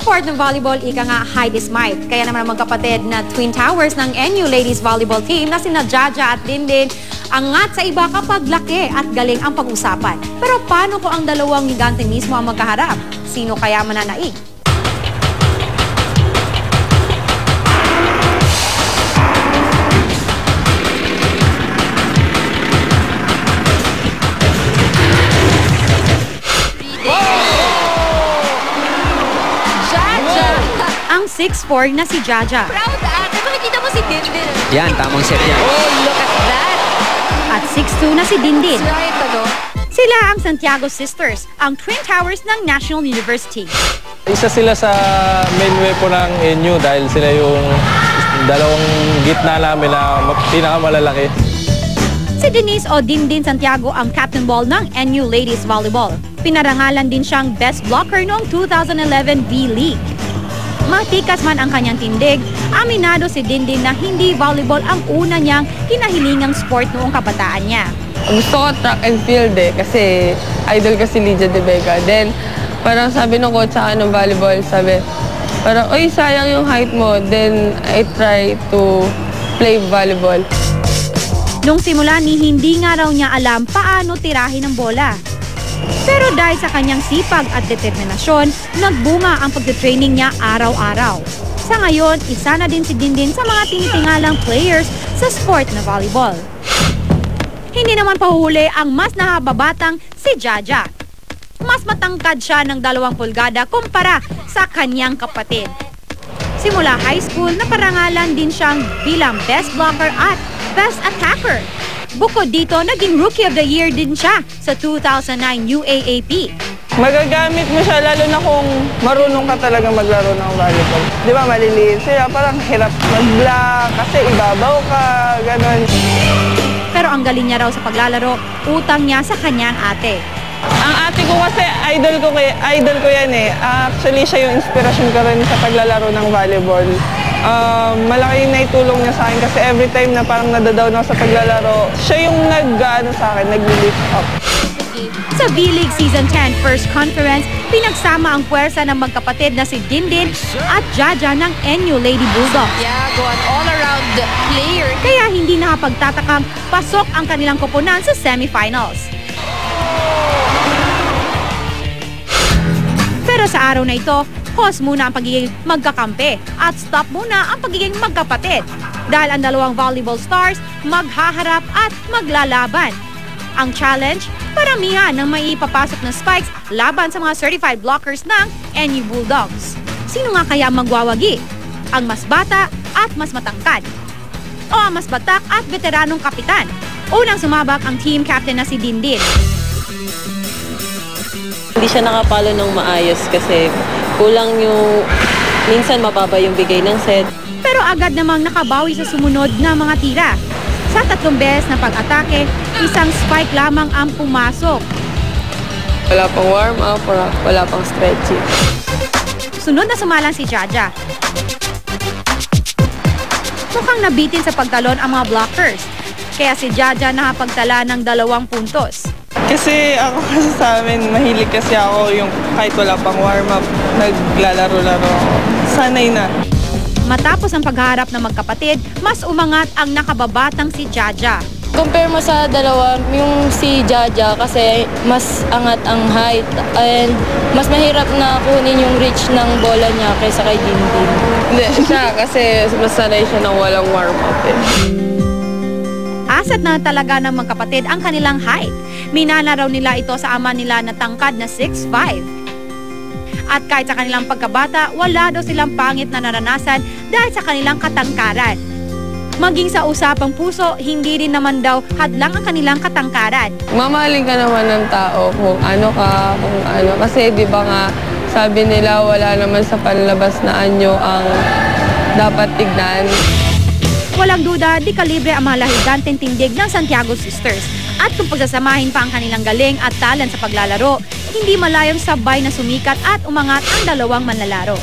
sport ng volleyball, ika nga height is might. Kaya naman ang magkapatid na Twin Towers ng NU Ladies Volleyball Team na sina Jaja at Dindin, angat sa iba kapag laki at galing ang pag-usapan. Pero paano kung ang dalawang higante mismo ang magkaharap? Sino kaya mananaig? Ang 6'4 na si Jaja. Proud ate, makikita mo si Dindin. Yan, tamang set yan. Oh, look at that. At 6'2 na si Dindin. That's right, ano? Sila ang Santiago Sisters, ang Twin Towers ng National University. Isa sila sa main weapon ng NU dahil sila yung dalawang gitna namin na pinakamalalaki. Si Denise o Dindin Santiago ang captain ball ng NU Ladies Volleyball. Pinarangalan din siyang best blocker noong 2011 V-League. Matikas man ang kanyang tindig, aminado si Dindin na hindi volleyball ang una niyang kinahilingang sport noong kabataan niya. Gusto ko track and field kasi idol ko si Lydia De Vega. Then, parang sabi ng coach sa akin ng volleyball, sabi, parang, oy, sayang yung height mo. Then, I try to play volleyball. Nung simula ni hindi nga raw niya alam paano tirahin ang bola. Pero dahil sa kanyang sipag at determinasyon, nagbunga ang pagtitraining niya araw-araw. Sa ngayon, isa na din si Dindin sa mga tinitingalang players sa sport na volleyball. Hindi naman pahuhuli ang mas nahababatang si Jaja. Mas matangkad siya ng 2 pulgada kumpara sa kanyang kapatid. Simula high school, naparangalan din siyang bilang best blocker at best attacker. Bukod dito, naging Rookie of the Year din siya sa 2009 UAAP. Magagamit mo siya lalo na kung marunong ka talaga maglaro ng volleyball. Di ba maliliit siya, parang hirap mag-block kasi ibabaw ka, gano'n. Pero ang galing niya raw sa paglalaro, utang niya sa kanyang ate. Ang ate ko kasi idol ko yan eh. Actually, siya yung inspirasyon ko rin sa paglalaro ng volleyball. Malaki yung naitulong niya sa akin kasi every time na parang nadadown ako sa paglalaro, siya yung nag-lift up. Sa V-League Season 10 First Conference, pinagsama ang puwersa ng magkapatid na si Dindin at Jaja ng NU Lady Bulldogs. Yeah, go an all-around player. Kaya hindi nakapagtatakang pasok ang kanilang koponan sa semifinals. Pero sa araw na ito, pause muna ang pagiging magkakampi at stop muna ang pagiging magkapatid dahil ang dalawang volleyball stars maghaharap at maglalaban. Ang challenge, paramihan ng may ipapasok na spikes laban sa mga certified blockers ng NU Bulldogs. Sino nga kaya ang magwawagi? Ang mas bata at mas matangkad? O ang mas batak at veteranong kapitan? Unang sumabak ang team captain na si Dindin. Hindi siya nakapalo ng maayos kasi kulang yung, minsan mababa yung bigay ng set. Pero agad namang nakabawi sa sumunod na mga tira. Sa 3 beses na pag-atake, isang spike lamang ang pumasok. Wala pang warm-up, wala pang stretching. Sunod na sumalang si Jaja. Mukhang nabitin sa pagtalon ang mga blockers. Kaya si Jaja nakapagtala ng 2 puntos. Kasi ako kasi sa amin, mahilig kasi ako yung kahit wala pang warm-up, naglalaro-laro ako. Sanay na. Matapos ang pagharap ng magkapatid, mas umangat ang nakababatang si Jaja. Compare mo sa dalawa, yung si Jaja kasi mas angat ang height and mas mahirap na kunin yung reach ng bola niya kaysa kay Dindin. Hindi, siya kasi mas sanay siya ng walang warm-up eh. Asset na talaga ng magkapatid ang kanilang height. Minana raw nila ito sa ama nila na tangkad na 6'5". At kahit sa kanilang pagkabata, wala daw silang pangit na naranasan dahil sa kanilang katangkaran. Maging sa usapang puso, hindi rin naman daw hadlang ang kanilang katangkaran. Mamahalin ka naman ng tao kung ano ka, kung ano. Kasi di ba nga, sabi nila wala naman sa panlabas na anyo ang dapat tignan. Walang duda, di kalibre ang mga lahiganteng tindig ng Santiago Sisters. At kung pagsasamahin pa ang kanilang galing at talent sa paglalaro, hindi malayong sabay na sumikat at umangat ang dalawang manlalaro.